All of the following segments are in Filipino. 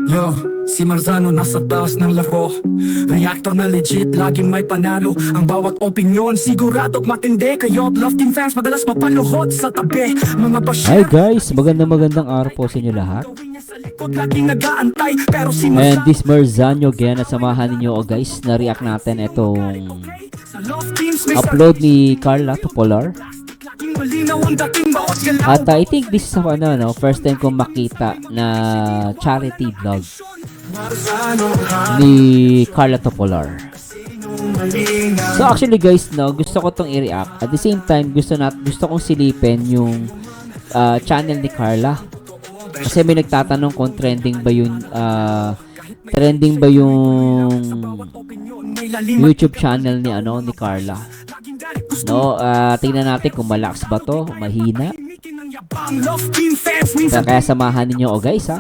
Yo, si Marzano nasa taas ng laro. Reactor na legit, laging may panalo. Ang bawat opinyon, sigurado matindi. Kayo, Love Team fans, madalas mapaluhod sa tabi. Mga Hi guys, magandang araw po sa inyo lahat. And this Marzano again, at samahan ninyo guys, na-react natin itong upload ni Carla Topolar. At I think this is first time kong makita na charity vlog ni Carla Topolar. So actually guys, gusto ko tong i-react. At the same time, gusto kong silipin yung channel ni Carla. Kasi may nagtatanong kung trending ba yung YouTube channel ni Carla. Tingnan natin kung malakas ba to, mahina. Kaya samahan niyo guys ha.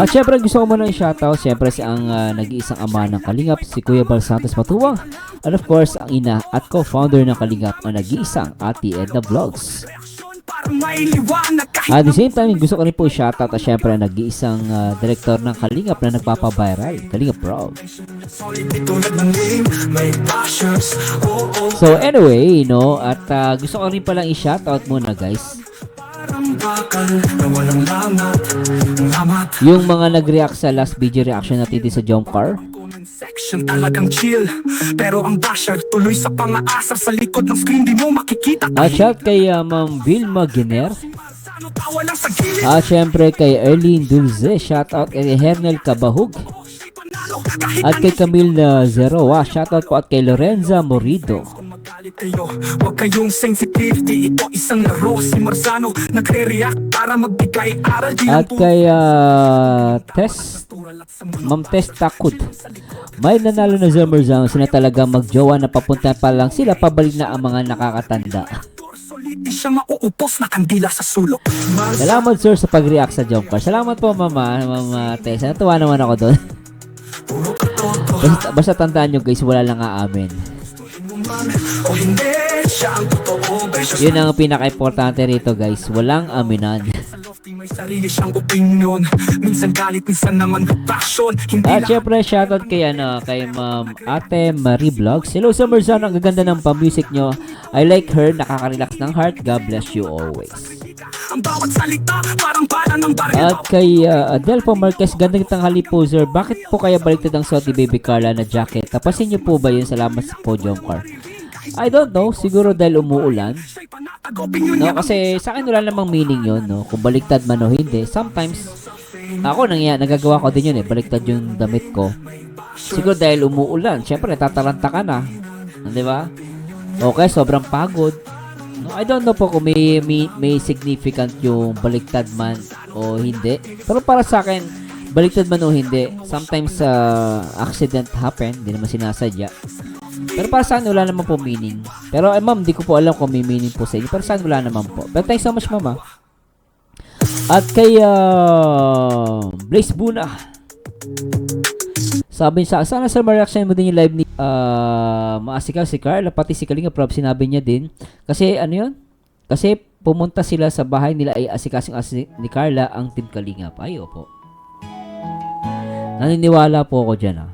At syempre gusto ko muna i-shoutout syempre ang nag-iisang ama ng Kalingap, si Kuya Bal Santos Matuwang. And of course, ang ina at co-founder ng Kalingap, ang nag-iisang Ate Edna Vlogs. At the same time, gusto ko rin po shoutout at syempre nag-iisang director ng Kalingap na nagpapaviral, Kalingap Bro. So anyway, at gusto ko rin palang i-shoutout muna guys yung mga nag-react sa last video reaction natin sa Jump Car. Section talagang chill, pero ang basher tuloy sa pang-aasar sa likod ng screen, di mo makikita. At shout kay Ma'am Vilma Giner. At syempre kay Erlene Dulce, shout out kay Hernel Cabahug. At kay Camille Zeroa, shout out po, at kay Lorenza Morido. Huwag kayong sensitivity, ito isang laro. Si Marzano nagre-react para magbigay aral. At kay Ma'am Tess Takut, may nanalo na si Marzano, sila talaga magjowa na papunta pa lang sila, pabalik na ang mga nakakatanda. Salamat sir sa pag-react sa Jump Car. Salamat po Mama Tess, natuwa naman ako doon. Basta tandaan nyo guys, wala lang aamin. Yun ang pinaka-importante rito guys, walang aminan. At syempre shoutout kay Ma'am Ate Marie Vlogs. Hello sa Marzano, ang gaganda ng pa-music nyo. I like her, nakaka-relax ng heart. God bless you always. At kay Adelpo Marquez, gandang tanghali po sir. Bakit po kaya baliktad ang suot ni Baby Carla na jacket? Tapasin niyo po ba yun? Salamat sa podium car. I don't know, siguro dahil umuulan. Kasi sa akin wala namang meaning yun, kung baliktad man o hindi. Sometimes, ako nagagawa ko din yun baliktad yung damit ko. Siguro dahil umuulan, syempre tataranta ka na. Di ba? Okay, sobrang pagod. I don't know po kung may significant yung baliktad man o hindi. Pero para sa akin, baliktad man o hindi, sometimes accident happen, hindi naman sinasadya. Pero para sa akin, wala naman po meaning. Pero ma'am, di ko po alam kung may meaning po sa inyo. Pero sa akin, wala naman po. Pero thanks so much, mama. At kay Blaze Buna, sabi niya, sana sir, ma-reaction mo din yung live ni Maasikaw si Carla, pati si Kalinga Prab, sinabi niya din. Kasi ano yun? Kasi pumunta sila sa bahay nila ay asikasing ni Carla ang Team Kalinga. Ay, opo. Naniniwala po ako dyan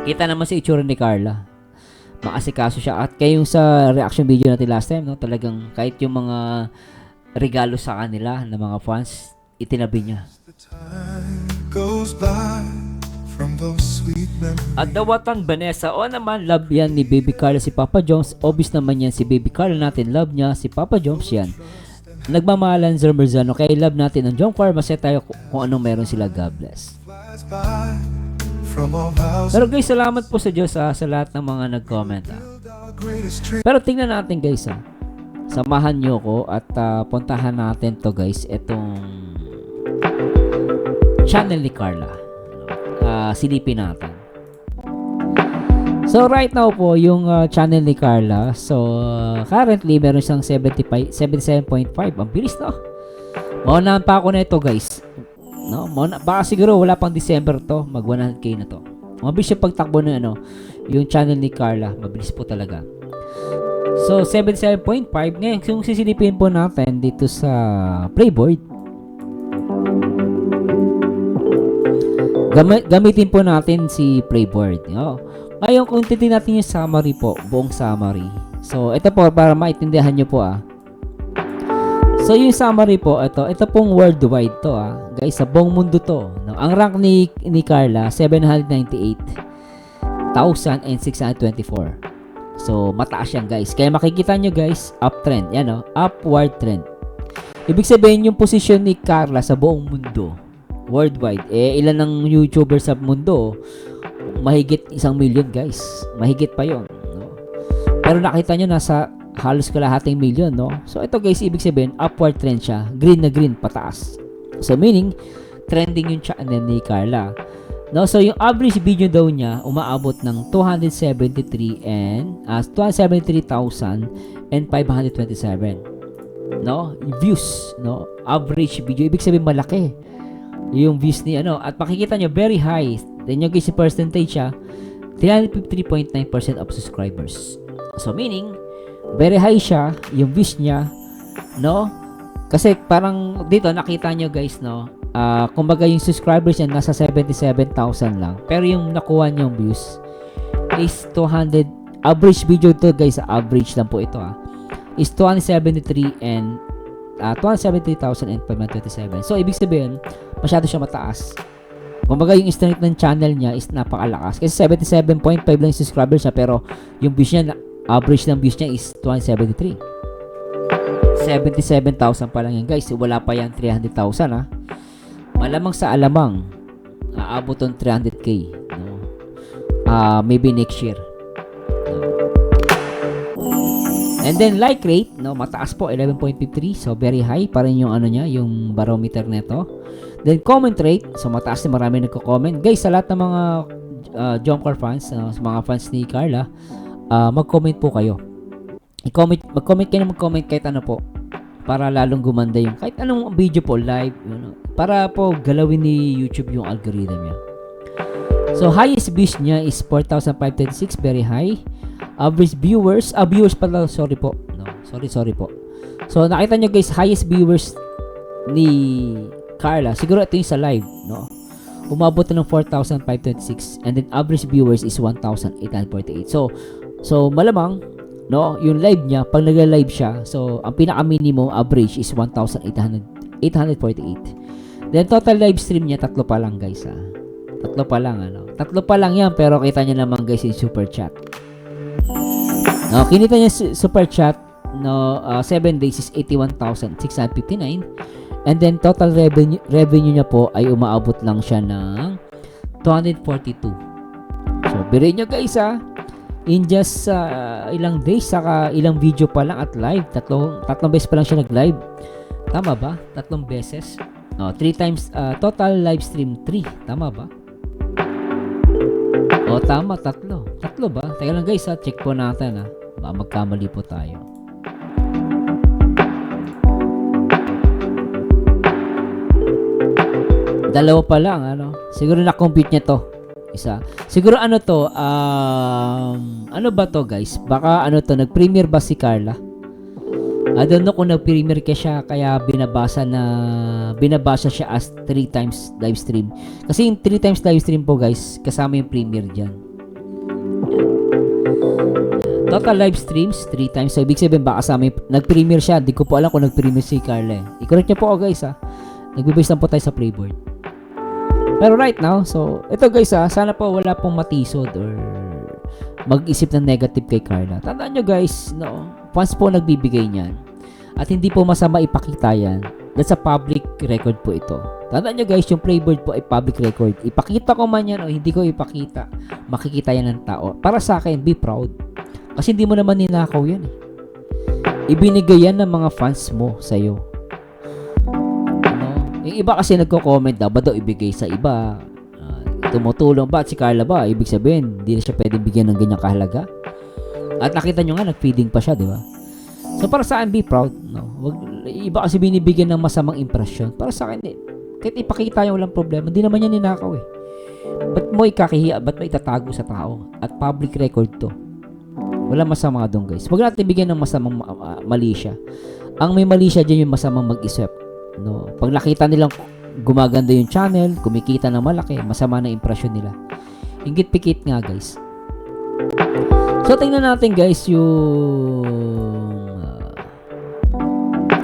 Kita naman sa itsura ni Carla. Maasikaso siya. At kayong sa reaction video natin last time, talagang kahit yung mga regalo sa kanila ng mga fans, itinabi niya. At Dawatan Vanessa, naman love yan ni Baby Carla si Papa Jones. Obvious naman yan si Baby Carla natin, love niya si Papa Jones yan. Nagmamahalan Sir Marzano, kaya love natin ang Jump Car. Masaya tayo kung anong meron sila. God bless. Pero guys, salamat po sa Diyos sa lahat ng mga nag-comment Pero tingnan natin guys samahan nyo ko at puntahan natin to guys, itong channel ni Carla. Silipin natin. So right now po yung channel ni Carla, so currently meron siyang 77.5. Ang bilis maunahan pa ako na ito guys. Baka siguro wala pang December to, mag 100k na to. Mabilis yung pagtakbo ng yung channel ni Carla, mabilis po talaga. So, 77.5. Ngayon, kung sisilipin po natin dito sa Playboard, gamitin po natin si Playboard. No? Ngayon, kung titignan natin yung summary po, buong summary. So, ito po, para maintindihan nyo po So, yung summary po, ito pong worldwide to Guys, sa buong mundo to. No? Ang rank ni Carla, 798,624. So, mataas yan guys. Kaya makikita nyo guys, uptrend. Yan upward trend. Ibig sabihin yung posisyon ni Carla sa buong mundo, worldwide. Ilan ng YouTuber sa mundo? Mahigit 1 million guys. Mahigit pa yon. No? Pero nakita nyo nasa halos kalahating million, no? So, ito guys, ibig sabihin, upward trend siya. Green na green, pataas. So, meaning, trending yung channel ni Carla. No, so yung average video daw niya umaabot ng 273,527 no views, no average video, ibig sabihin malaki yung views ni at makikita nyo very high. Then yung kasi percentage siya 353.9% of subscribers. So meaning very high siya yung views niya, no, kasi parang dito nakita nyo guys, no, kumbaga yung subscribers niya nasa 77,000 lang. Pero yung nakuha niyong views is 200. Average video to guys, average lang po ito is 273 and 273,527. So ibig sabihin, masyado siya mataas. Kumbaga yung strength ng channel niya is napakalakas. Kasi 77.5 lang yung subscribers niya, pero yung views niya, average ng views niya is 273. 77,000 pa lang yan guys. Wala pa yan 300,000 Malamang sa alamang aabot ng 300k, no? Maybe next year, no? And then like rate, no, mataas po, 11.53, so very high pa rin yung niya, yung barometer nito. Then comment rate, so mataas din, marami nagko-comment guys. Sa lahat ng mga Jomcar fans, sa mga fans ni Carla, mag-comment po kayo. Mag-comment kayo, mag-comment kahit ano po, para lalong gumanda yung kahit anong video po, live, para po galawin ni YouTube yung algorithm niya. So highest views niya is 4,536, very high. Average viewers pala, sorry po. Sorry po. So nakita nyo guys, highest viewers ni Carla, siguro ito yung sa live, no? Umabot na ng 4,526, and then average viewers is 1,848. So malamang, no, yung live niya, pag nag-live siya, so ang pinaka-minimum average is 1,848. Then total live stream niya, 3 pa lang guys. 3 pa lang, 3 pa lang yan, pero kita niya naman guys yung super chat. No, kinita niya super chat, no, 7 days is 81,659. And then total revenue niya po ay umaabot lang siya ng 242. So birin niyo guys in just ilang days, saka ilang video pa lang at live, tatlong beses pa lang siya nag-live. Tama ba? 3 beses. No, 3 times total live stream 3. Tama ba? O tama, 3. 3 ba? Teka lang guys, check po natin Baka magkamali po tayo. Dalawa pa lang, siguro na-compute niya to. Isa. Siguro to, ano ba to guys? Baka to, nag-premiere ba si Carla? I don't know kung nag-premiere siya, kaya binabasa siya as 3 times live stream. Kasi yung 3 times live stream po guys, kasama yung premiere dyan. Total live streams 3 times. So ibig sabihin baka kasama yung nag-premiere siya. Di ko po alam kung nag-premiere si Carla. I-correct niyo po guys Nagbe-base lang po tayo sa Playboard. Pero right now, so ito guys sana po wala pong matisod or mag-isip ng negative kay Carla. Tandaan nyo guys, fans po nagbibigay niyan. At hindi po masama ipakita yan. That's a public record po ito. Tandaan nyo guys, yung Playboard po ay public record. Ipakita ko man yan o hindi ko ipakita, makikita yan ng tao. Para sa akin, be proud. Kasi hindi mo naman ninakaw yan Ibinigay yan ng mga fans mo sa'yo. Yung iba kasi nagko-comment ba daw ibigay sa iba, tumutulong ba at si Carla ba, ibig sabihin hindi na siya pwedeng bigyan ng ganyang kahalaga. At nakita nyo nga nag-feeding pa siya, di ba? So para sa akin, be proud, iba kasi binibigyan ng masamang impression. Para sa akin, kahit ipakita yung walang problema, hindi naman yan ninakaw ba't mo ikakihiya, ba't mo itatago sa tao? At public record to. Wala masama doon, guys. Huwag natin bigyan ng masamang mali siya. Ang may mali siya dyan yung masamang mag-isip. No? Pag nakita nilang gumaganda yung channel, kumikita ng malaki, masama na impression nila. Ingit pikit nga, guys. So, tingnan natin, guys, yung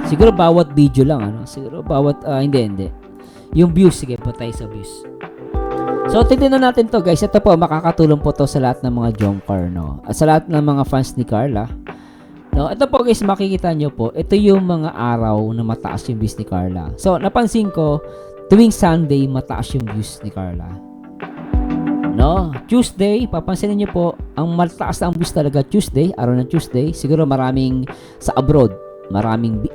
siguro bawat video lang, ano? Siguro bawat, hindi. Yung views, sige, patay sa views. So, titignan natin to, guys. Ito po, makakatulong po to sa lahat ng mga Jomcar, no? At sa lahat ng mga fans ni Carla. No, ito po, guys, makikita nyo po, ito yung mga araw na mataas yung views ni Carla. So, napansin ko, tuwing Sunday, mataas yung views ni Carla. No, Tuesday, papansinin nyo po, ang mataas na ang views talaga Tuesday, araw ng Tuesday. Siguro maraming sa abroad. Maraming,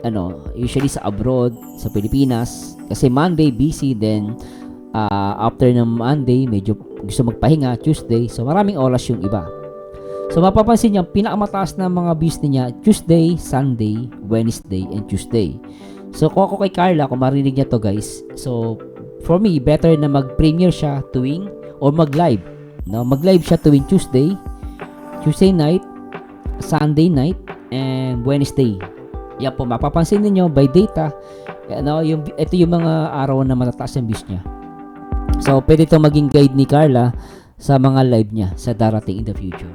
usually sa abroad, sa Pilipinas. Kasi Monday, busy, then, after ng Monday, medyo gusto magpahinga, Tuesday. So, maraming oras yung iba. So, mapapansin niyo, pinakamataas na mga views niya, Tuesday, Sunday, Wednesday, and Tuesday. So, kung ako kay Carla, kung marinig niya to, guys. So, for me, better na mag-premiere siya tuwing, or mag-live. No? Mag-live siya tuwing Tuesday night, Sunday night, and Wednesday. Yan po, mapapansin niyo by data, ito yung mga araw na matataas ang views niya. So, pwede ito maging guide ni Carla sa mga live niya sa darating in the future.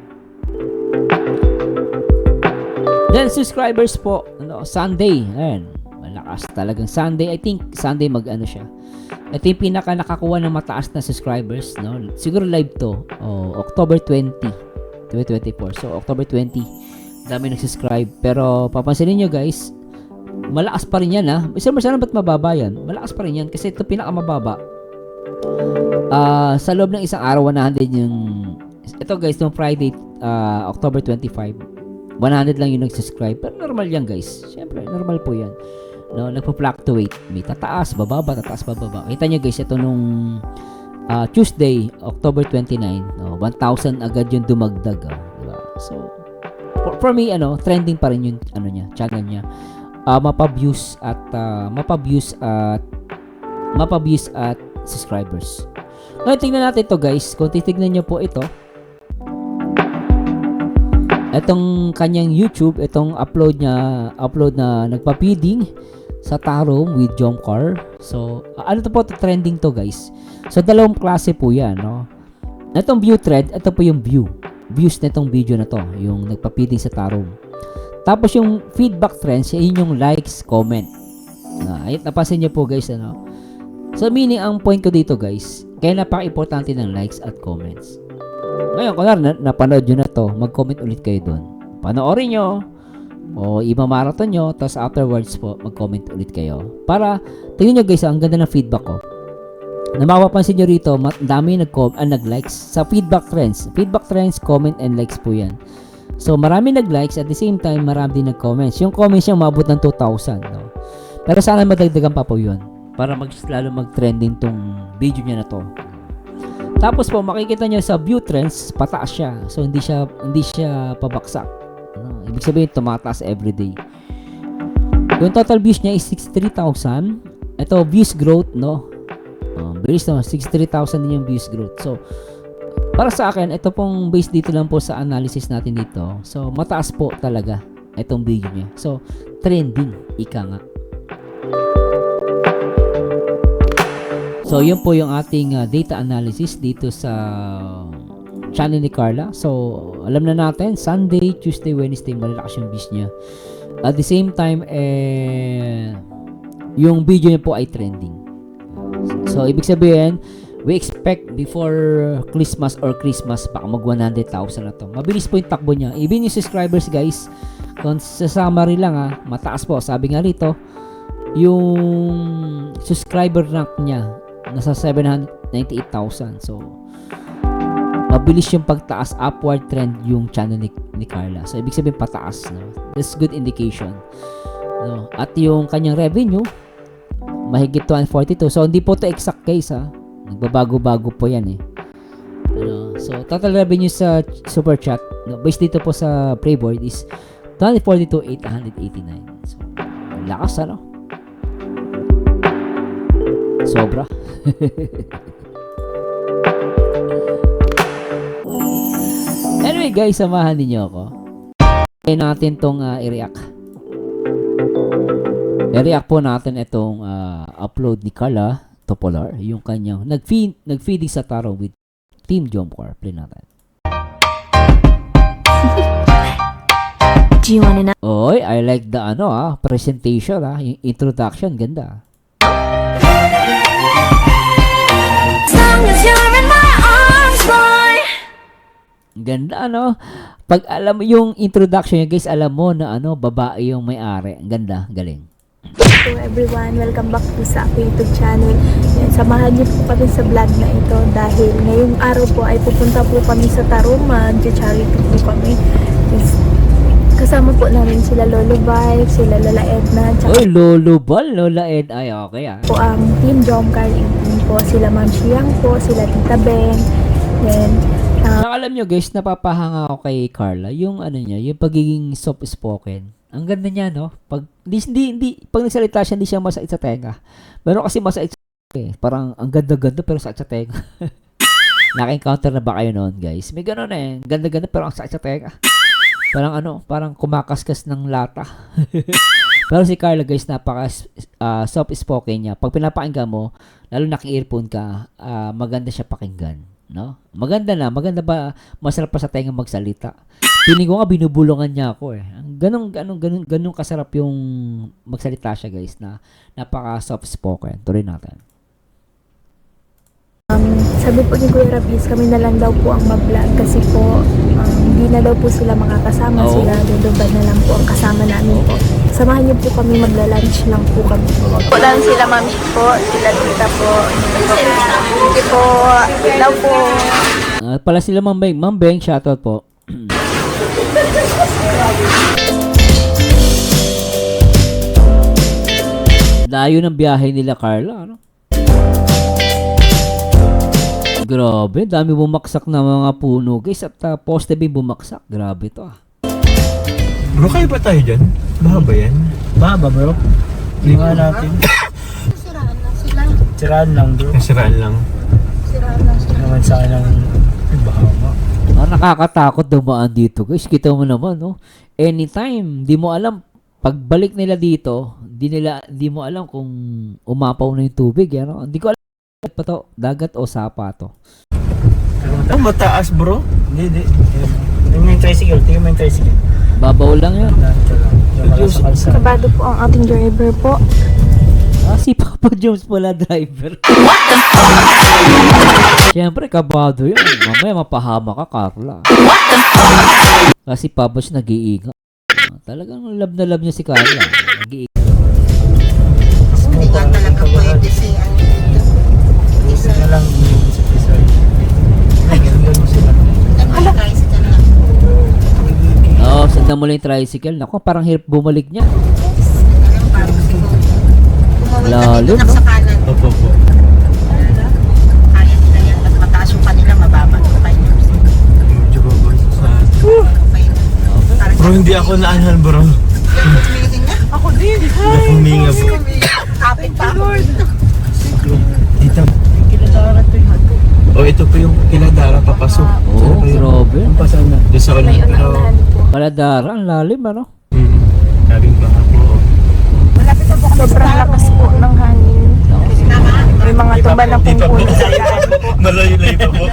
Then, subscribers po, Sunday. Ayan, malakas talagang Sunday. I think Sunday siya. Ito yung pinaka nakakuha ng mataas na subscribers. No? Siguro live to. October 20, 2024. So, October 20, dami nag-subscribe. Pero, papansinin nyo guys, malakas pa rin yan ha. Sana ba't mababa yan? Malakas pa rin yan kasi ito pinakamababa. Sa loob ng isang araw 100 yung ito guys, yung Friday October 25 100 lang yung nag-subscribe, pero normal yan guys, syempre normal po yan, no? Nagpo-fluctuate, may tataas, bababa, kita nyo guys, ito nung Tuesday October 29, 1,000 agad yung dumagdag, diba? So for me, trending pa rin yung channel niya, mapa-views at subscribers. Ngayon, tingnan natin ito guys. Kung titignan nyo po ito, itong kanyang YouTube, itong upload na nagpa-feeding sa Tarom with Jomcar. So, ano to po, trending to guys. So, dalawang klase po yan, no? Itong view thread, ito po yung views na itong video na to, yung nagpa-feeding sa Tarom. Tapos yung feedback trends, yun yung likes, comment. Napansin nyo po guys, So, meaning, ang point ko dito guys, kaya napaka-importante ng likes at comments. Ngayon, kung napanood nyo na to, mag-comment ulit kayo doon. Panoorin nyo, o i-marathon nyo, tapos afterwards po, mag-comment ulit kayo. Para, tingnan nyo guys, ang ganda ng feedback ko. Na mapapansin nyo rito, dami nag-likes sa feedback trends. Feedback trends, comment, and likes po yan. So, marami nag-likes, at the same time, marami din nag-comments. Yung comments yung mabot ng 2,000. No? Pero sana madagdagan pa po yun. Para lalo mag-trending tong video niya na to. Tapos po makikita niyo sa view trends, pataas siya. So hindi siya pabaksak. Ibig sabihin tumataas everyday. Yung total views niya is 63,000. Ito views growth, no. Bilis no, 63,000 din yung views growth. So para sa akin, ito pong based dito lang po sa analysis natin dito. So mataas po talaga itong video niya. So trending, ika nga. So, yun po yung ating data analysis dito sa channel ni Carla. So, alam na natin, Sunday, Tuesday, Wednesday, malalakas yung views niya. At the same time, yung video niya po ay trending. So, ibig sabihin, we expect before Christmas baka mag 100,000 na to. Mabilis po yung takbo niya. Even yung subscribers guys, kung sa summary lang mataas po. Sabi nga rito, yung subscriber rank niya, nasa 798,000. So, mabilis yung pagtaas, upward trend yung channel ni Carla. So, ibig sabihin pataas. No? That's good indication. No? At yung kanyang revenue, mahigit 142. So, hindi po to exact case Nagbabago-bago po yan So, total revenue sa Super Chat, based dito po sa Playboard is 242,889. So, lakas sobra. Anyway guys, samahan niyo ako. Kaya natin tong i-react. I-react po natin itong upload ni Carla Topolar, yung kanyang nag-feeding sa tarong with Team Jomcar. Play natin. Do you wanna know? Oy, I like the presentation yung introduction, ganda. As long as you're in my arms, boy. Ganda Pag alam mo yung introduction niya, guys, alam mo na babae yung may-ari. Ang ganda, galing. Hello everyone, welcome back po sa aking YouTube channel. Yan, samahan niyo po kami sa vlog na ito dahil ngayong araw po ay pupunta po kami sa Tarong, mag-charity po kami. Yes. Kasama po namin sila Lolo Bike, sila Lola Edna, tsaka Oy, Lolo Bal, Lola Ed. Ay, okay po ang Team Jomcar, po sila Ma'am Siyang po, sila Tita Ben. Yan. Saka alam nyo guys, napapahanga ako kay Carla, yung niya, yung pagiging soft spoken. Ang ganda niya, no? Pag pag nagsalita siya, hindi siya masakit sa tenga. Pero kasi masakit sa parang ang ganda-ganda pero sakit sa tenga. Naka-encounter na ba kayo noon, guys? May gano'n ganda-ganda pero ang sakit sa tenga. Parang parang kumakaskas ng lata. Pero si Carla, guys, napaka soft spoken niya. Pag pinapakinggan mo, lalo naki-earphone ka, maganda siya pakinggan, no? Maganda ba, masarap pa sa tenga magsalita. Piling ko nga binubulungan niya ako Ganun kasarap yung magsalita siya, guys, na napaka soft spoken. Tuloy natin. Sabi po ni Kuya Rabis, kami na lang daw po ang mag-vlog kasi po hindi na daw po sila makakasama. Oo. Sila Dudubad na lang po ang kasama namin po. Samahan niyo po kami, magla-lunch lang po kami. Po lang sila Mami po, sila Tita po. Hindi po, daw po. Pala sila Ma'am Beng, shoutout po. Layo ng biyahe nila, Carla, Grabe, dami bumaksak na mga puno, guys, at poste din bumaksak. Grabe to, Bro, kaya ba tayo dyan? Mahaba yan? Mahaba bro. Hindi nga natin. Siraan lang bro. Nasiraan lang. Naman sa akin ng bahama. Nakakatakot dumaan dito, guys. Kita mo naman, no? Anytime, di mo alam. Pagbalik nila dito, di mo alam kung umapaw na yung tubig, Hindi ko alam pa to, dagat o sapa to. Oh, mataas bro. Hindi. Tingnan mo yung tricycle. Tingnan mo yung tricycle. Babaw lang yun. Yung mga sa kalsada. Kabado po ang ating driver po. Si Papa Jones pala driver. Siyempre, kabado yun. Mamaya mapahama ka, Carla. Kasi Papa Jones nag-iingat. Talagang love na love niya si Carla. Nag-iingat. Hindi nga talaga pwede siya. Isa na lang yung sa pisay. Ay, ganun mo sila. Guys, dyan lang. Sundan mo lang yung tricycle. Naku, parang hirap bumalik niya. Parang siguro. Lalo, no? Sa kanan. Opo. Kaya nila yan. Mas mataas yung kanila, mababa. Medyo babay sa Bro, hindi ako naanan bro. Ako din. Nakuminga bro. Kapit pa ako. Dito. Oh, ito po yung Kiladara papasok. Oo, grabe. Ang pasan na. Doon sa ulit pero... Paladara, ang lalim, Sabing baka po. Malapit na po kami Sobrang lakas po ng hangin. May mga tumba na pong puno sa daan. Malayo-layo pa po.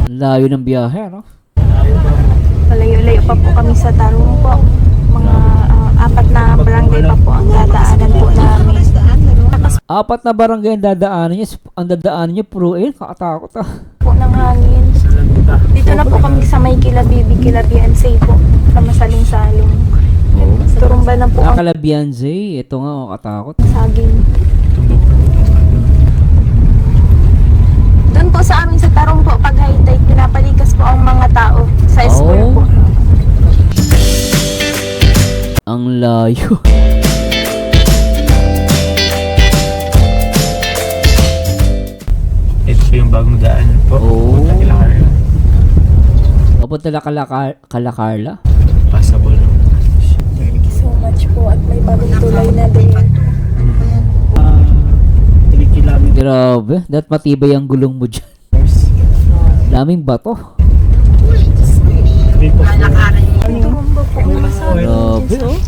Ang layo ng biyahe, Malayo-layo pa po kami sa Tarong po. Mga 4 na barangay pa po ang dadaanan po namin. Apat na barangay ang dadaanan niya. Ang dadaanan niya, kakatakot Po ng hangin. Dito na po kami sa may Kilabibi, Kilabiansay po. Sa masaling-saling. Turumba na po ang Nakalabianze, ito nga, katakot. saging. Doon po sa amin sa Tarong po, pag high tide, pinapalikas po ang mga tao sa school po. Ang layo. Ito po yung bagong daan po. Oo. Punta kila Carla. Papunta na kala Carla. Passable lang. Thank you so much po at may bagong tulay na din. 3 kilometers. Grabe, matibay ang gulong mo dyan. Daming bato. lalakarin niyo. Tumumba po ang masabi. Grabe, oh.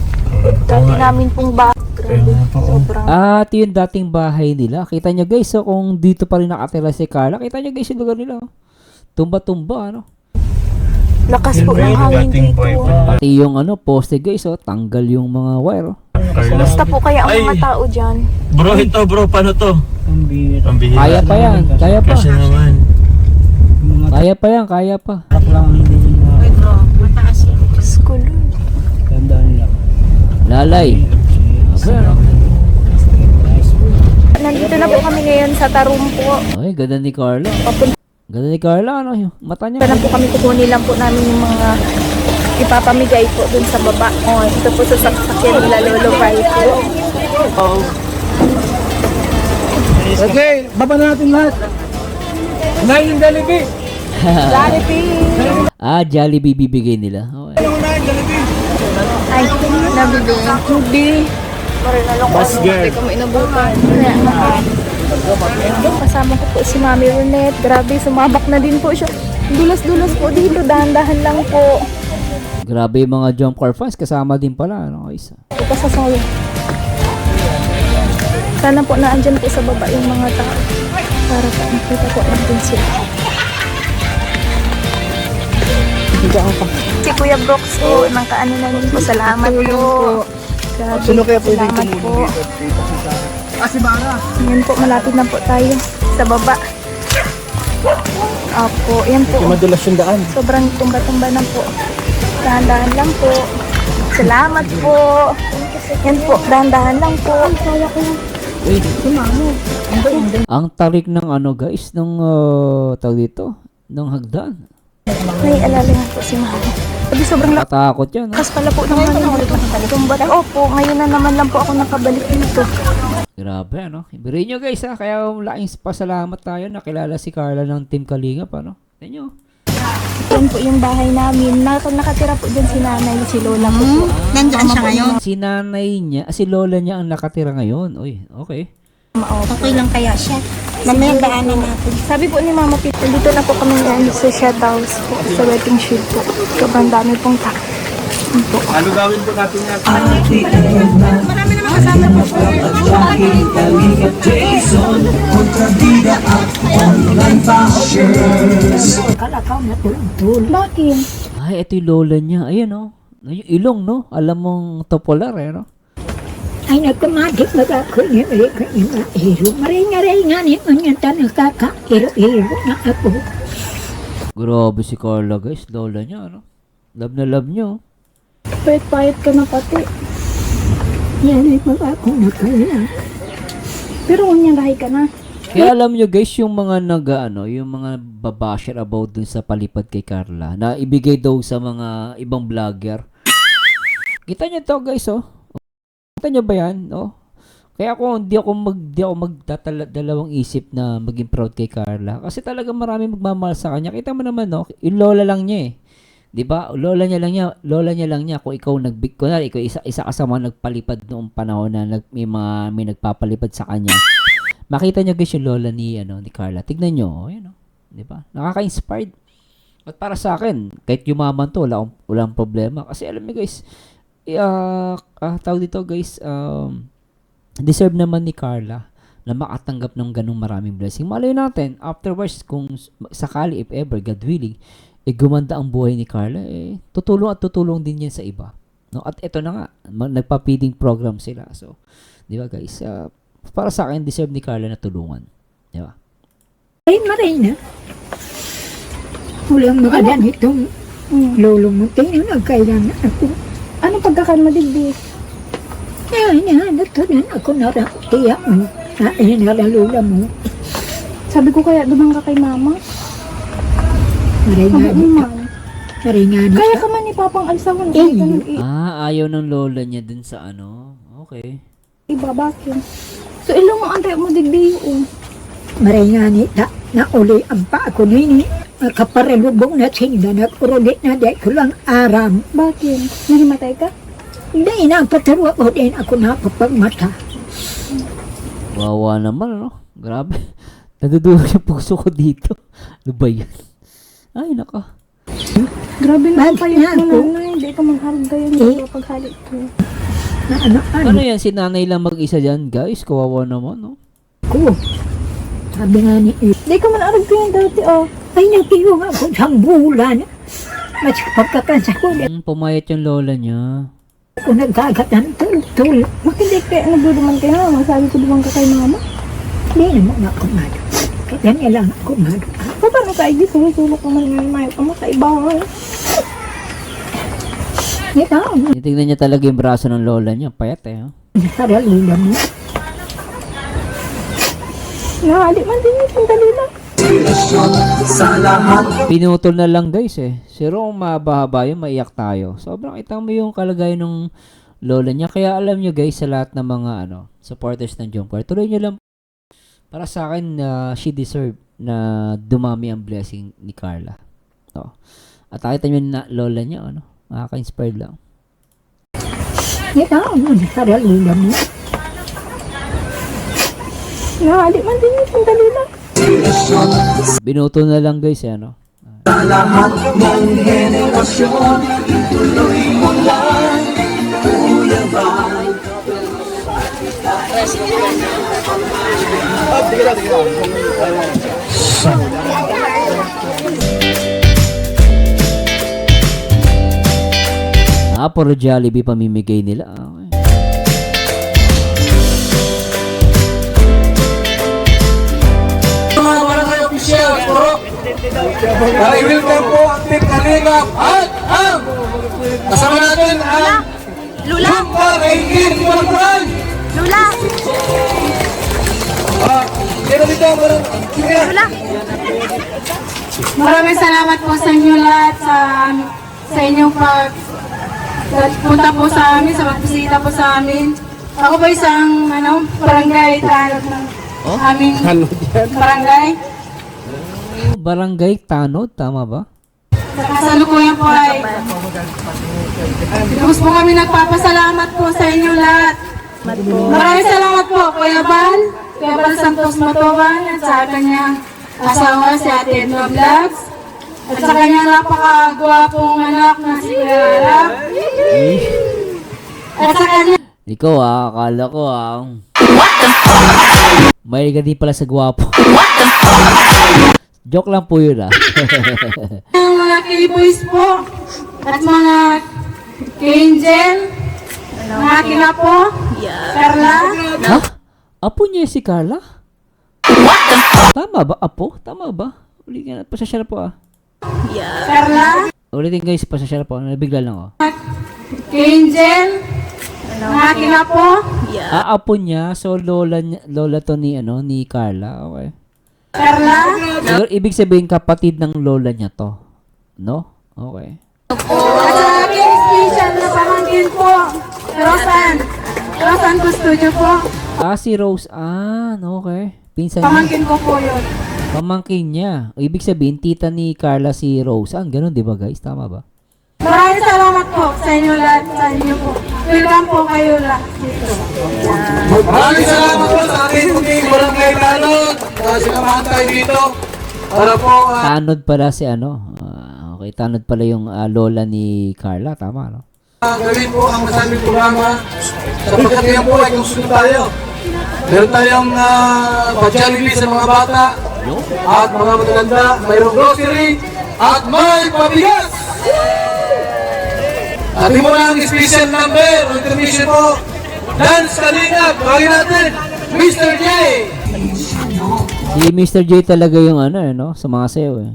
Dati namin pong Grabe, sobrang. At yung dating bahay nila. Kita nyo guys, so kung dito pa rin nakatira si Carla, kita nyo guys yung lugar nila. Oh. Tumba-tumba, ano. Lakas po ng hangin dito. Pati yung ano, poste guys, oh, tanggal yung mga wire. Oh. Kumusta po kaya ang mga tao dyan? Bro, ito bro, paano to? Ang bihira. Ang bihira. Kaya pa yan, kaya pa. Kasi naman. Mga Kaya pa yan, kaya pa. truck lang ang hindi nila. Uy bro, mataas yun. School. Tandaan nila. Lalay. Grabe, ano. Nandito na po kami ngayon sa Tarumpo. Ay, ganda ni Carla. Papunta Ganda ni Carla, ano yung mata niya. na po kami, kukunin lang po namin yung mga ipapamigay po dun sa baba. Oh, ito po sa sasakyan nila Lolo Pai po. Okay, baba na natin lahat. Kumain yung Jollibee. Jollibee! Ah, Jollibee bibigay nila. Okay. Ay, nabibig. Hindi. Mas girl. Teka mo inabutan. Kasama ko po si Mami Ronette. Grabe, sumabak na din po siya. Dulas-dulas po dito. Dahan-dahan lang po. Grabe yung mga jump car fans, kasama din pala. Ano, guys. Ito sa solo. Sana po naandyan po sa baba yung mga tao. Para po makita po natin sila. Diyan ako. Si Kuya Brooks po, nakaano na rin po. Salamat po. Grabe, salamat po. Si Bara. Yan po, malapit na po tayo sa baba. Opo, yan po. Madulas yung daan. Sobrang tumba-tumba na po. Dahan-dahan lang po. Salamat po. Yan po, dahan-dahan lang po. Kaya ko lang. Ang tarik ng ano guys, ng tawag dito, ng hagdan. May alala nga po si Mama. Sabi sobrang lakas Katakot yan. Ha? pala po ng tumba. Opo, ngayon na naman lang po ako nakabalik dito. Grabe, ano. Ibirin nyo guys, ha. Kaya laking pasalamat tayo. Nakilala si Carla ng Team Kalingap, ano. Tignan nyo. Yan po yung bahay namin. Nakatira po dyan si nanay, si lola ko po. Nandyan siya ngayon. Si nanay niya, si lola niya ang nakatira ngayon. Uy, okay. Okay lang kaya siya. Mamaya daanan natin. Sabi po ni Mama Pete, dito na po kami ngayon sa Shed House po, sa wedding shield po. Sobrang dami pong tao. Yan po. Ano gawin po natin yan? Marami naman kasama po. Bakit? Ay, ito yung lola niya. Ayan, oh. Yung ilong, no? Alam mong topolar, eh, no? Ay nagkamadik mag-ako niya ulit ka niya mahiro. Maray-ngaray nga niya manyan nakaka-hiro-hiro na ako. Grabe si Carla, guys. Lola niya, ano? Love na love niyo. Pahit-pahit ka na pati. Yan ay mag-ako na kaya. Pero unyarahay ka na. Kaya alam nyo guys, yung mga yung mga babasher about dun sa palipad kay Carla, na ibigay daw sa mga ibang vlogger. Kita nyo to guys, oh. Kita nyo ba yan, oh? Kaya ako, hindi ako magdadalawang isip na maging proud kay Carla. Kasi talaga marami magmamahal sa kanya. Kita mo naman, no? Yung lola lang niya, eh. 'Di ba? Lola niya lang niya kung ikaw kunwari ikaw isa ka sa mga nagpalipad noong panahon na may nagpapalipad sa kanya. Makita niyo guys yung lola ni Carla. Tignan niyo, ayan, 'di ba? Nakaka-inspired. At para sa akin, kahit yumaman to, walang problema kasi alam niyo guys, tawag dito guys, deserve naman ni Carla na makatanggap ng ganung maraming blessing. Malay natin, afterwards, kung sakali, if ever, God willing, gumanda ang buhay ni Carla, tutulong din yan sa iba. No? At ito na nga, nagpa-feeding program sila. So, di ba guys, para sa akin, deserve ni Carla na tulungan. Di ba? Ay maray na. Walang makadan itong lolo mo. Tingnan nagkailangan ako. Ano pagkakan madigdi? Yan, natunan ako tiyak mo. Ay nalalula mo. Sabi ko kaya dumang ka kay Mama. Maray nga Sabi ni nito. Mama. Maray nga nito. Kaya ka man ni Papang alsawan. Ayaw ng lola niya dun sa Okay. Ibabakin. So ilong mo antay mo digdi yung. Maray nga nita. Nauli ang pa ako nini. Kaparalubong na sinda. Nag-urulit na di ko lang aram. Bakit? Nahimatay ka? Hindi na patarwa ko din ako napapagmata. Wawa naman, ano? Grabe. Nadudulog yung puso ko dito. Ano ba yan? Ay, naka. Grabe na Bakit kayo nga mo po? nanay. Hindi ka manghalik kayo Eh? paghalik ko. Na ano Ano yan, si nanay lang mag-isa dyan, guys? Kawawa naman, no? ko. Sabi nga ni Hindi ka man arag ko yan dati, oh. ay natiyo nga ako sa bulan. Mas pagkakansa ko, Pumayat yung lola niya. ako nagkagat ng tul-tul. Bakit hindi kayo nagduduman kayo, mama? Sabi ko duman ka kay mama. Hindi naman ako mado. Kaya niya lang ako mado. Paano ka ay sulok naman ng may tama sa ibangan? Hindi ka, Titignan niya talaga yung braso ng lola niya. Payat eh, oh. saralila mo. Na, di man din yung sandali lang. Pinutol na lang, guys, eh. Pero kung mahaba yun, maiyak tayo. Sobrang itang mo yung kalagayan ng lola niya. Kaya alam nyo, guys, sa lahat ng mga supporters ng Jomcar, tuloy nyo lang. Para sa akin, she deserve na dumami ang blessing ni Carla. Oh. At nakita nyo na lola niya, nakaka-inspired lang. Hindi ka, saralila mo. Na, di man din yung sandali lang. Binutol na lang, guys, eh, puro Jollibee pamimigay nila. Okay. Mga barangay official po. I-welcome po ang Team Kalingap at ang kasama natin ang Jomcar 18 Barangay. Lula! Dito, Lula. Maraming salamat po sa inyo lahat sa inyong punta po sa amin, sa magbisita po sa amin. Ako po isang barangay tanod ng aming barangay. Barangay Tanod, tama ba? Sa kasalukuyan po ay gusto po kami nagpapasalamat po sa inyo lahat. Maraming salamat po Kuya Bal Santos Matoban at sa kanyang asawa si Ate Edna Vlogs at sa kanyang napakagwapong anak na si Clara at sa kanyang Ikaw akala ko may di pala sa gwapo. Joke lang po yun mga K-boys po at mga K-angel, mga kinapo, Carla. Ha? Apo niya si Carla? Tama ba? Apo? Tama ba? Ulitin nga, pasasyal po Carla, Ulitin guys, pasasyal po. Nabigla lang K-angel, mga kinapo, Apo niya. So lola to ni Carla. Okay. Carla, Siguro, ibig sabihin kapatid ng lola niya to. No? Okay. at sa aking special na pamangkin po, Rosan Custodio po, Si Rose Ann. Okay. Pinsan niya. pamangkin ko po yun. Pamangkin niya. Ibig sabihin, tita ni Carla si Rose Ann. Ganun, di ba guys? Tama ba? Maraming salamat po sa inyo lahat, sa inyo po. Welcome po kayo lahat dito. Maraming salamat po sa ating Team Barangay Tanod. Sinamahan tayo dito para po Tanod pala si okay, tanod pala yung lola ni Carla. Tama, no? gawin po ang masabing programa. Sapagkat ngayon po ay kung sunod tayo. Meron tayong pa-Jollibee sa mga bata at mga mataganda. Mayroong grocery at may pabigas. At mo na ang special number o intermission po. Dance Kalingap, bagay natin, Mr. J. Si Mr. J talaga yung sa mga sayo eh.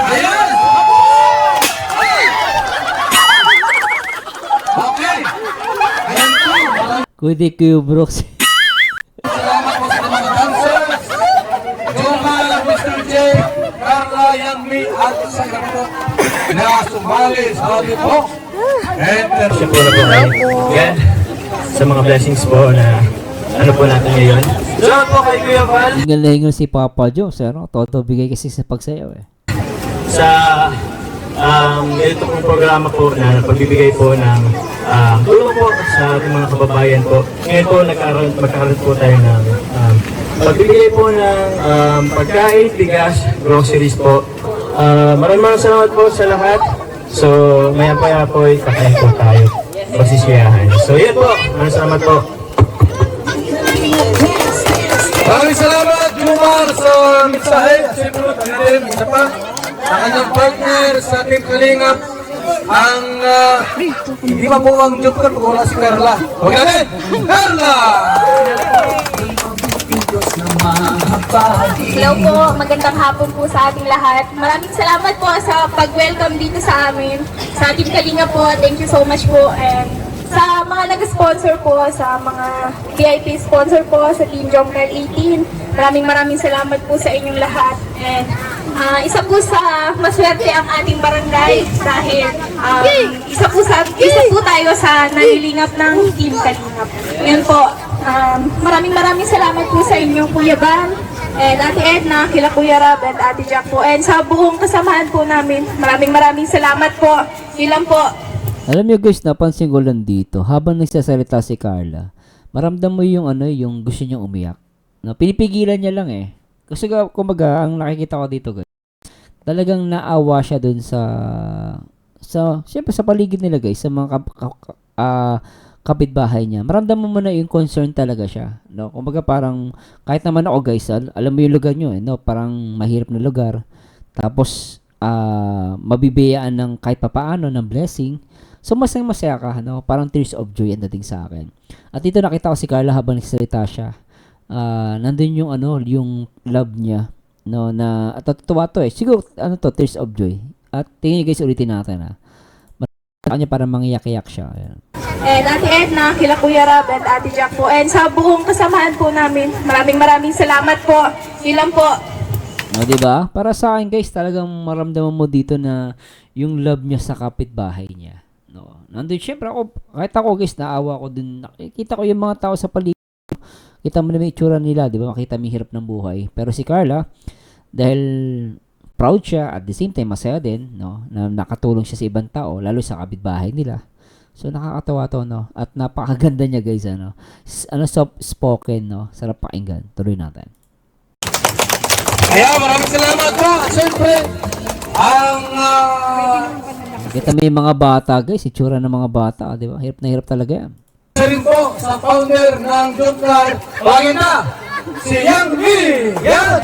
Ayan! Okay! Ayan po! Kundi Q Brooks. Salamat po sa mga dancers! Jomar, Mr. J, Carla, Yangmi, at sa po na sumali sa ating po. And Siya po na po kayo. Yan. Sa mga blessings po na ano po natin ngayon. Salamat po kay Kuya Val. Hingal si Papa Jones, ano? Toto bigay kasi sa pagsayaw eh. Sa ito pong programa po na pagbibigay po ng tulong po sa ating mga kababayan po. Ngayon po magkakaroon po tayo ng pagbibigay po ng pagkain, bigas, groceries po. Maraming salamat po sa lahat. So maya-maya po kakain po tayo. Magsisiyahan. So yan po. Maraming salamat po. Maraming salamat, Jumar, sa mensahe. Siyempre, din, isa pa, sa kanyang partner, sa Team Kalingap, ang, hindi pa po ang job ko, wala si Carla. Huwag natin, Carla! Hello po, magandang hapon po sa ating lahat. Maraming salamat po sa pag-welcome dito sa amin. Sa Team Kalinga po, thank you so much po. And sa mga nag-sponsor po, sa mga VIP sponsor po, sa Team Jomcar 18, maraming salamat po sa inyong lahat. And isa po sa maswerte ang ating barangay dahil isa po tayo sa nalilingap ng Team Kalingap. Yun po, maraming salamat po sa inyo, Kuya Ban, and Ate Edna, kila Kuya Rab, and Ate Jack po. And sa buong kasamahan po namin, maraming salamat po. Ilan po. Alam niyo guys, napansin ko lang dito, habang nagsasalita si Carla, maramdam mo yung yung gusto niyang umiyak. No, pinipigilan niya lang eh. Kasi kumbaga, ang nakikita ko dito guys, talagang naawa siya dun siyempre sa paligid nila guys, sa mga kapitbahay niya. Maramdam mo na yung concern talaga siya. No, kumbaga parang, kahit naman ako guys, alam mo yung lugar niyo no, parang mahirap na lugar. Tapos, mabibiyaan ng kahit papaano ng blessing. So masaya ka, no? Parang tears of joy ang dating sa akin. At dito nakita ko si Carla habang nagsalita siya. Nandun yung yung love niya, no, na at tuwa to eh. Siguro tears of joy. At tingin niyo guys, ulitin natin ha. Kanya parang mangiyak-iyak siya. Ayan. And Ate Edna, kila Kuya Rab, and Ate Jack po. And sa buong kasamahan po namin, maraming salamat po. Ilan po. No, diba? Para sa akin guys, talagang maramdaman mo dito na yung love niya sa kapitbahay niya. No. Nandun, syempre ako, kahit ako guys, naawa ko din. Nakikita ko yung mga tao sa paligid. Kita mo na may itsura nila, di ba? Makita mo yung hirap ng buhay. Pero si Carla, dahil proud siya, at the same time, masaya din, no? Na nakatulong siya sa ibang tao, lalo sa kapitbahay nila. So, nakakatawa to, no? At napakaganda niya guys, soft spoken, no? Sarap pakinggan. Tuloy natin. Kaya maraming salamat po. At syempre, ang Kita mo yung mga bata guys, itsura ng mga bata, di ba? Hirap na hirap talaga yan. isa rin po sa founder ng Jomcar, bagay na, si Yang Mi. Yan!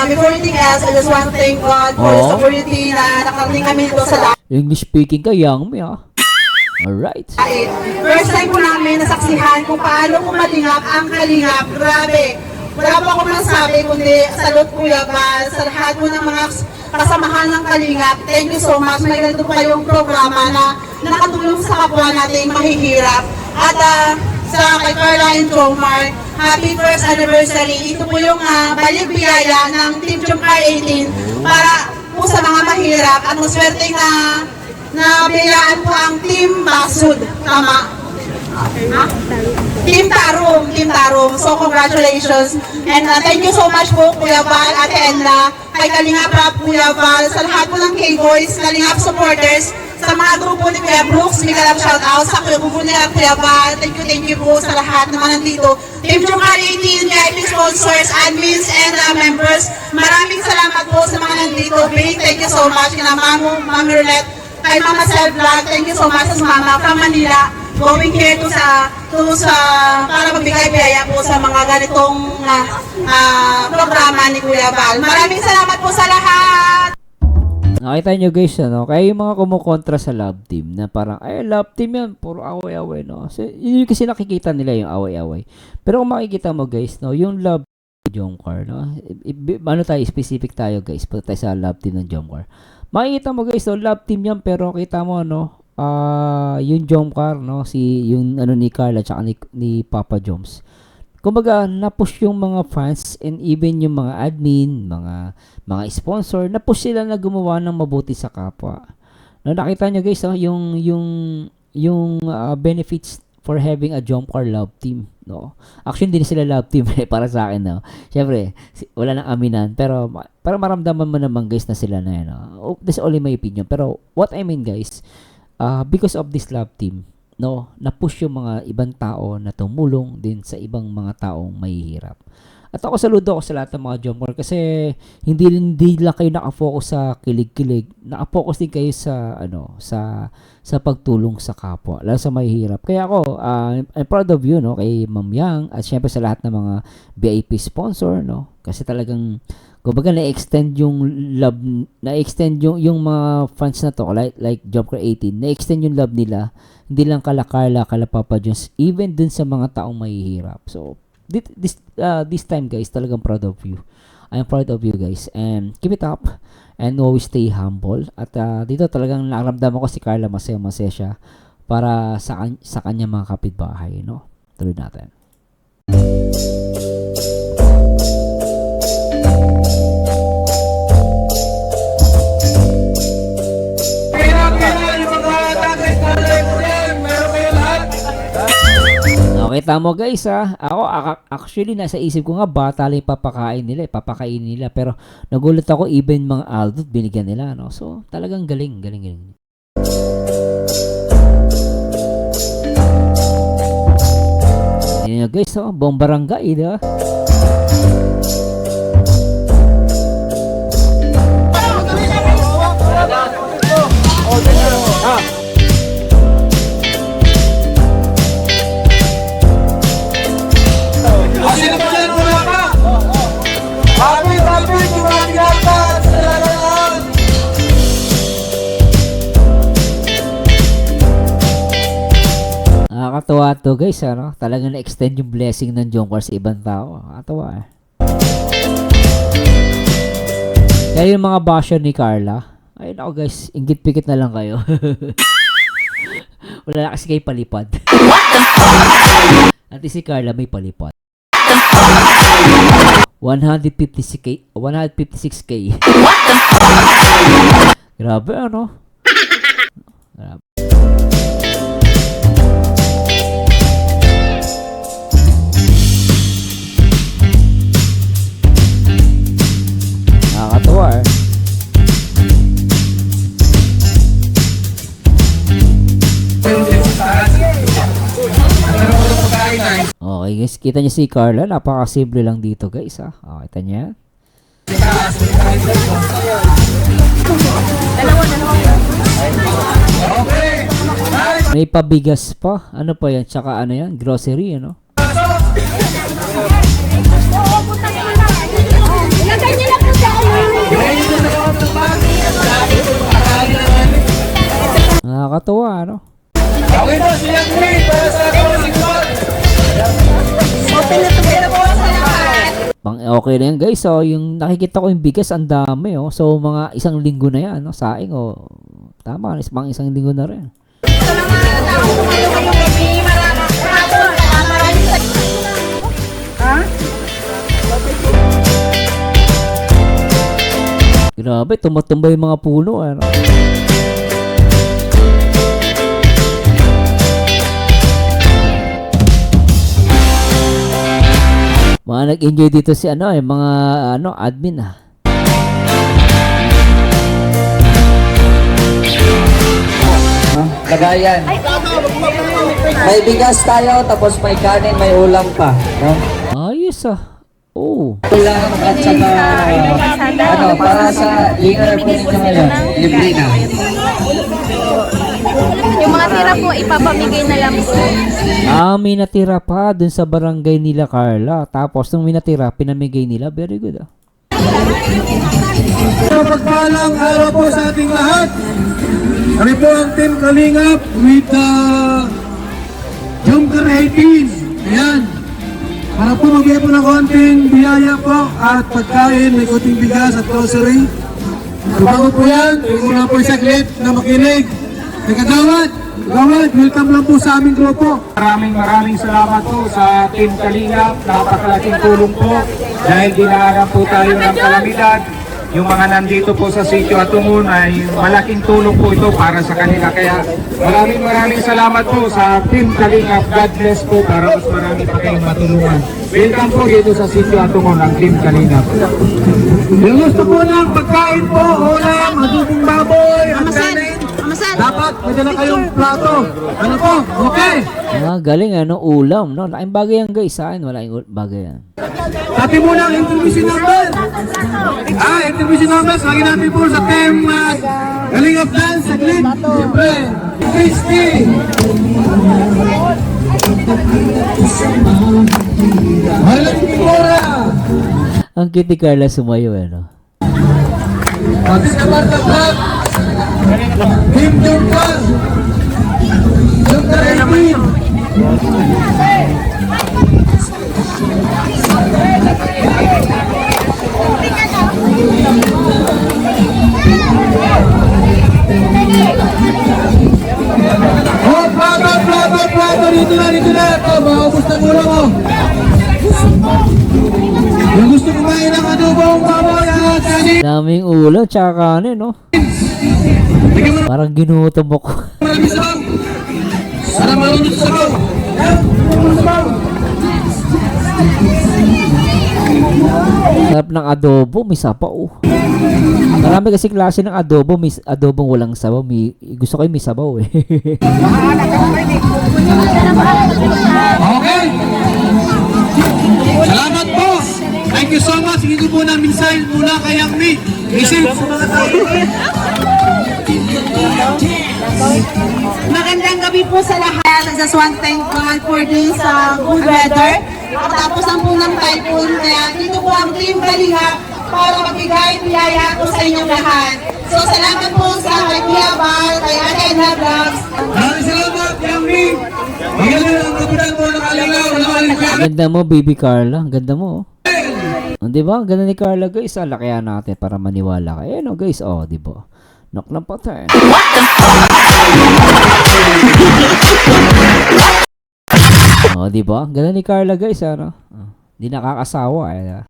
Before anything else, I just want to thank God for this opportunity na nakarating kami dito sa lahat. English speaking ka, young me ah. Alright. First time po namin nasaksihan kung paano kumalingap ang kalingap. Grabe. Wala po ako masasabi kundi salute Kuya Val sa lahat po ng mga kasamahan ng kalingap. Thank you so much. May ganito pa yung programa na nakatulong sa kapwa nating mahihirap. At sa kay Carla and Jomar, happy first anniversary. Ito po yung balik-biyaya ng Team Jomcar 18 para po sa mga mahirap at maswerte na biyayaan po ang Team Basud. Tama? Team Tarong. So congratulations. And thank you so much po Kuya Val, Ate Enla, kay Kalingap Rap, Kuya Val, sa lahat po ng K-Boys, Kalingap supporters, sa mga grupo ni Kuya Brooks, may kalap shoutout sa grupo ni Kuya Val. Thank you po sa lahat naman nandito. Team Jomcar 18, VIP sponsors, admins, and members. Maraming salamat po sa mga nandito. Big thank you so much kina Mami Roulette, kay Mama Sel Vlog. Thank you so much sa Mama from Manila. Going here to sa para magbigay biyaya po sa mga ganitong programa ni Kuya Val. Maraming salamat po sa lahat! Nakita nyo guys, kaya yung mga kumukontra sa love team na parang, ay love team yan, puro away-away, no? Yun kasi nakikita nila yung away-away. Pero kung makikita mo guys, yung love team ng Jomcar, no? Specific tayo guys, punta tayo sa love team ng Jomcar. Makikita mo guys, love team yan, pero kita mo, yung Jomcar, no, yung ni Carla tsaka ni Papa Joms. Kumbaga, na-push yung mga fans and even yung mga admin, mga sponsor, na-push sila na gumawa ng mabuti sa kapwa. No, nakita nyo guys, yung benefits for having a Jomcar love team, no? Actually, hindi na sila love team para sa akin, no? Siyempre, wala nang aminan, pero maramdaman mo naman guys na sila na yan, no? This is only my opinion, pero what I mean guys, because of this love team, no, na-push yung mga ibang tao na tumulong din sa ibang mga taong mahihirap. At ako saludo ako sa lahat ng mga Jomcar kasi hindi lang kayo nakafocus sa kilig-kilig, nakafocus din kayo sa sa pagtulong sa kapwa, lalo sa mahihirap. Kaya ako, I'm proud of you, no, kay Ma'am Yang at syempre sa lahat ng mga VIP sponsor, no, kasi talagang kumbaga na-extend yung love, na-extend yung mga fans na to, like Jomcar 18, na-extend yung love nila, hindi lang kala Carla, kala Papa Jones, even dun sa mga taong mahihirap. So, this time guys, talagang proud of you. I'm proud of you guys, and keep it up and always stay humble. At dito talagang nakaramdaman ko si Carla masaya siya para sa kanya mga kapitbahay, no? Tuloy natin. Okay, tama guys ha. Ako, actually, nasa isip ko nga, bata lang papakain nila. Pero, nagulat ako, even mga adult, binigyan nila, no? So, talagang galing. Yan nyo guys, oh, buong barangay, diba? Nakakatawa to guys, ano? Talagang na-extend yung blessing ng Jomcar sa ibang tao. Nakakatawa eh. Kaya yung mga basher ni Carla, ay nako guys, inggit-pikit na lang kayo. Wala na kasi kayo palipad. At si Carla may palipad. 156k. Grabe ano? Grabe. Nakakatawa eh. Okay guys, kita niyo si Carla, napakasimple lang dito guys ha. Okay, kita niyo yan. May pabigas pa. Ano pa yan? Tsaka ano yan? Grocery, ano? Nakakatawa, ano? Okay po, siya para sa Okay na yan guys. So, yung nakikita ko yung bigas, ang dami oh. So, mga isang linggo na yan, no? Saing oh. Tama, mga isang linggo na rin. Grabe, tumatumba yung mga puno, ano? Mga nag-enjoy dito si ano, mga admin ah. Lagayan. May bigas tayo, tapos may kanin, may ulam pa. No? Ayos ah. Oh. Ulam at saka, para sa dinner po ninyo ngayon, libre na. Yung mga tira po, ipapamigay na lang po. May natira pa dun sa barangay nila Carla. Tapos nung may natira, pinamigay nila. Very good ah. Pagpalang araw po sa ating lahat. Kami po ang Team Kalingap with Jomcar 18. Ayan. Para po magbigay po ng konting biyaya po at pagkain, may konting bigas at grocery. Bago po yan, muna po saglit na makinig. Kagawad, welcome lang po sa aming grupo. Maraming salamat po sa Team Kalingap. Napakalaking tulong po dahil dinaanan po tayo ng kalamidad. yung mga nandito po sa sitio Atungon ay malaking tulong po ito para sa kanila. Kaya maraming salamat po sa Team Kalingap. God bless po para mas marami pa kayong matulungan. Welcome po dito sa sitio Atungon ang Team Kalingap. Yung gusto po ng pagkain po, ulam, adobong baboy, at kanin, dapat may dala kayong plato. Ano po? Okay. Galing ano, ulam, no? Laking bagay yan guys, sa akin, wala yung bagay yan. Pati mo lang intermission number. Intermission number. Lagi natin po sa Team Kalingap Dance. Saglit. Siyempre. Christy. Malang Kimura. Ang cute ni Carla sumayo, ano? Pati sa Marta Black. Team Jumper. Jumper 18. Oh, plato, dito na. Ito, maubos na mula mo. Yung gusto kumain ng adobong baboy, kanin. Daming ulam, tsaka kanin, no? Parang ginutom ako. Marami sabaw. Para marunod sa sabaw. Sarap ng adobo, may sabaw. Marami kasi klase ng adobo, may adobong walang sabaw. Gusto ko yung may sabaw eh. Okay. Salamat po. Thank you so much. Hindi po namin sign mula kay Yangmi. Isip sa mga tao. Magandang gabi po sa lahat. I just want to thank God for this good weather. Tapos ang punang typhoon, kaya dito po ang Team Kalingap para magbigay biyaya po sa inyong lahat. So salamat po sa kay Kuya Val, kay Ate Edna Vlogs. Maraming salamat, Yangmi. Maganda ang kapitan mo ng Kalingap. Ganda mo, baby Carla. Ganda mo, oh. Di ba? Ganda ni Carla, guys. Lakihan natin para maniwala ka. Ayan, oh, guys. Oh, di ba? Knock ng patay. Oh, di ba? Ganda ni Carla, guys. Ano? Oh, di nakakasawa. Eh.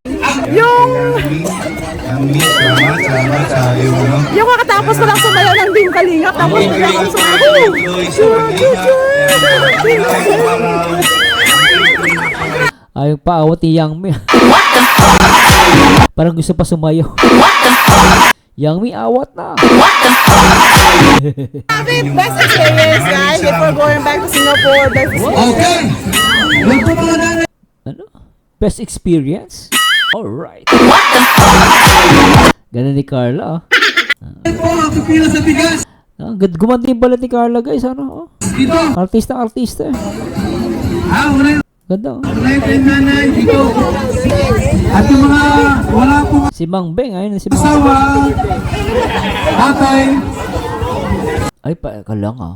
Yung kakatapos ko lang sumayaw ng Team Kalingap, tapos bigla akong sumayaw. Ayaw pa awat ni Yangmi. Parang gusto pa sumayo. Yangmi, awat na. Best experience, guys, before going back to Singapore. Okay. Ano? Best experience? Alright. Ganun ni Carla, oh. Po, ang pipila sa bigas. Gumanda yung balat ni Carla, guys. Ano? Oh. Dito. Artista. Una Ganda, oh. yung nanay dito. At yung mga wala pong Si Mang Beng, ayun si Mang asawa, tatay. Ay, ka lang, ah.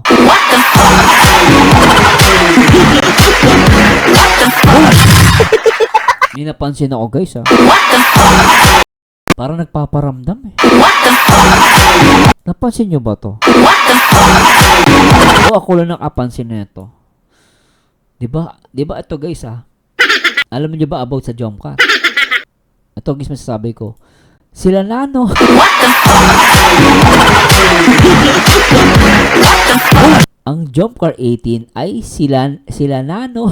Hindi napansin ako, guys, ah. Parang nagpaparamdam, eh. Napansin nyo ba to? O ako lang nakapansin na ito. Diba ito, guys, ah. Alam niyo ba about sa jump car? Ito, guys, masasabi ko. Sila Nano. Ang jump car 18 ay sila Nano.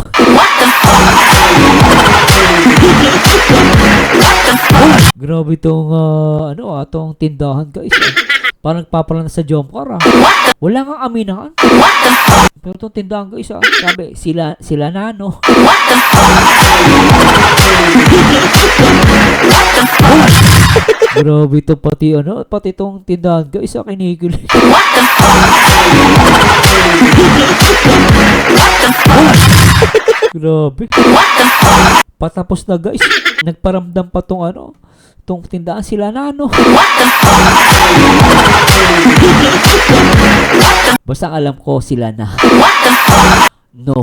Grabe itong tong tindahan, guys. Parang nagpapalan sa jump car, ah. Wala nga aminahan. Pero itong tindahan, guys, ah. Sabi, sila Nano. Grabe ito pati itong tindahan, guys, ah. Kinikilig. Grabe. Patapos na, guys. Nagparamdam pa tong tindahan sila Nano. Basta alam ko sila na. No.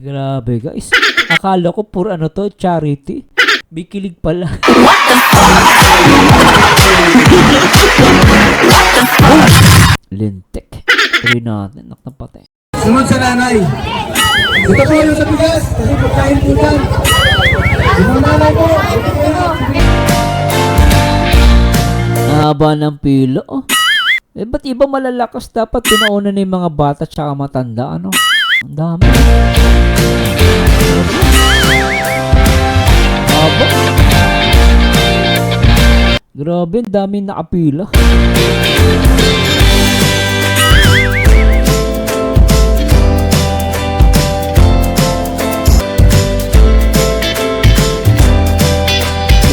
Grabe, guys. Akala ko puro charity. Bikilig pala. Lintik. Tuloy natin. Naknapatay. Sunod sa nanay. Ito po yung sa bigas. Kain po dyan. Yung mga nanay po. Haba ng pila. Oh. Eh, ba't iba malalakas? Dapat pinauna na yung mga bata tsaka matanda, ano? Ang dami. Haba. Grabe, ang dami nakapila.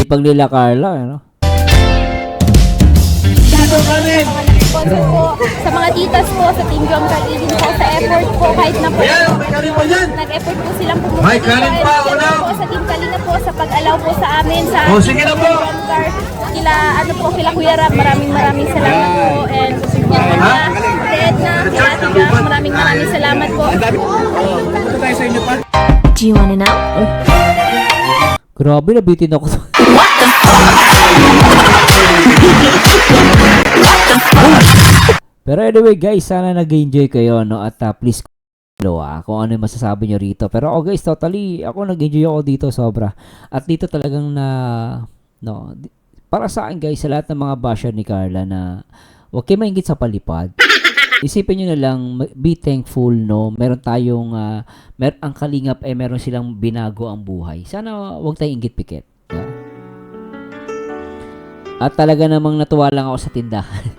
Ipag nila Carla, ano? Sa mga titas po, sa Team Jom Kalidin po, sa effort po, kahit na po, nag-effort po silang pumunta. May kanin pa, una. Po, sa Team Kalinga po, sa pag-alaw po sa amin, sa Sige na po. kila, kila Kuya Rab, maraming salamat po. And yun po na, Edna, kila Ate Gam, maraming salamat po. Do you wanna know? Grabe, nabitin ako. Pero anyway guys, sana nag-enjoy kayo, no? At please kung ano yung masasabi nyo rito. Pero guys, totally, ako nag-enjoy ako dito sobra. At dito talagang para sa akin guys, sa lahat ng mga basher ni Carla na huwag kayo maingit sa palipad. Isipin nyo na lang, be thankful, no? Meron tayong, ang Kalingap meron silang binago ang buhay. Sana huwag tayong inggit pikit. Yeah? At talaga namang natuwa lang ako sa tindahan.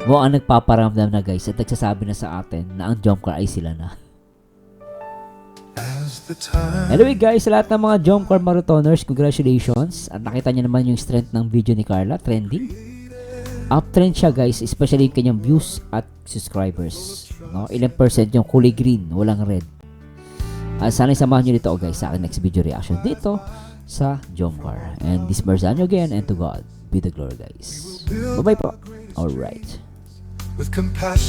Mukhang nagpaparamdam na guys at nagsasabi na sa atin na ang jump car ay sila na. Anyway guys, sa lahat ng mga jump car marathoners, congratulations. At nakita niyo naman yung strength ng video ni Carla, trending. Uptrend siya guys, especially yung kanyang views at subscribers. No? Ilang percent yung kulay green, walang red. Sana samahan nyo dito guys sa aking next video reaction dito sa jump car. And this Marzano again, and to God be the glory guys. Bye bye po. Alright. With compassion.